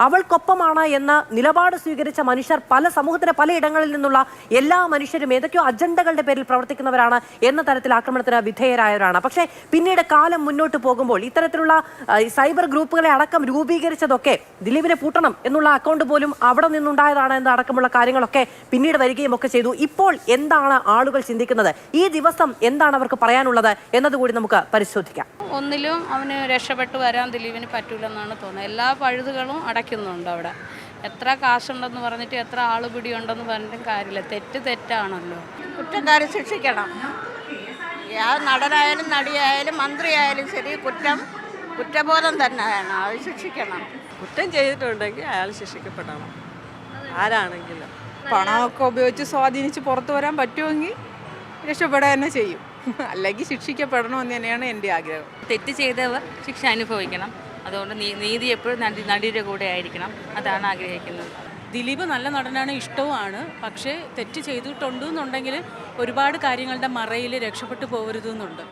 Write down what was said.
അവൾക്കൊപ്പമാണ് എന്ന നിലപാട് സ്വീകരിച്ച മനുഷ്യർ സമൂഹത്തിലെ പലയിടങ്ങളിൽ നിന്നുള്ള എല്ലാ മനുഷ്യരും ഏതൊക്കെയോ അജണ്ടകളുടെ പേരിൽ പ്രവർത്തിക്കുന്നവരാണ് എന്ന തരത്തിൽ ആക്രമണത്തിന് വിധേയരായവരാണ്. പക്ഷേ പിന്നീട് കാലം മുന്നോട്ട് പോകുമ്പോൾ ഇത്തരത്തിലുള്ള സൈബർ ഗ്രൂപ്പുകളെ അടക്കം രൂപീകരിച്ചതൊക്കെ ദിലീപിനെ പൂട്ടണം എന്നുള്ള അക്കൗണ്ട് പോലും അവിടെ നിന്നുണ്ടായതാണ് എന്ന അടക്കമുള്ള കാര്യങ്ങളൊക്കെ പിന്നീട് വരികയും ഒക്കെ ചെയ്തു. ഇപ്പോൾ എന്താണ് ആളുകൾ ചിന്തിക്കുന്നത്, ഈ ദിവസം എന്താണ് അവർക്ക് പറയാനുള്ളത് എന്നതുകൂടി നമുക്ക് പരിശോധിക്കാം. ഒന്നിലും അവന് രക്ഷപ്പെട്ടു വരാൻ ദിലീപിന് പറ്റൂലെന്നാണ് തോന്നുന്നത്. എല്ലാ പഴുതുകളും അടയ്ക്കുന്നുണ്ട് അവിടെ. എത്ര കാശുണ്ടെന്ന് പറഞ്ഞിട്ട് എത്ര ആളുപിടി ഉണ്ടെന്ന് പറഞ്ഞിട്ടും കാര്യമില്ല. തെറ്റാണല്ലോ. കുറ്റക്കാരെ ശിക്ഷിക്കണം. നടനായാലും നടിയായാലും മന്ത്രിയായാലും ശരി, കുറ്റബോധം തന്നെയാണ്. അത് ശിക്ഷിക്കണം. കുറ്റം ചെയ്തിട്ടുണ്ടെങ്കിൽ അയാൾ ശിക്ഷിക്കപ്പെടണം, ആരാണെങ്കിലും. പണമൊക്കെ ഉപയോഗിച്ച് സ്വാധീനിച്ച് പുറത്തു വരാൻ പറ്റുമെങ്കിൽ രക്ഷപ്പെടാൻ തന്നെ ചെയ്യും, അല്ലെങ്കിൽ ശിക്ഷിക്കപ്പെടണമെന്ന് തന്നെയാണ് എൻ്റെ ആഗ്രഹം. തെറ്റ് ചെയ്തവർ ശിക്ഷ അനുഭവിക്കണം. അതുകൊണ്ട് നീതി എപ്പോഴും നടിയുടെ കൂടെ ആയിരിക്കണം, അതാണ് ആഗ്രഹിക്കുന്നത്. ദിലീപ് നല്ല നടനാണ്, ഇഷ്ടവുമാണ്. പക്ഷേ തെറ്റ് ചെയ്തിട്ടുണ്ടെന്നുണ്ടെങ്കിൽ ഒരുപാട് കാര്യങ്ങളുടെ മറയിൽ രക്ഷപ്പെട്ടു പോകരുതെന്നുണ്ട്.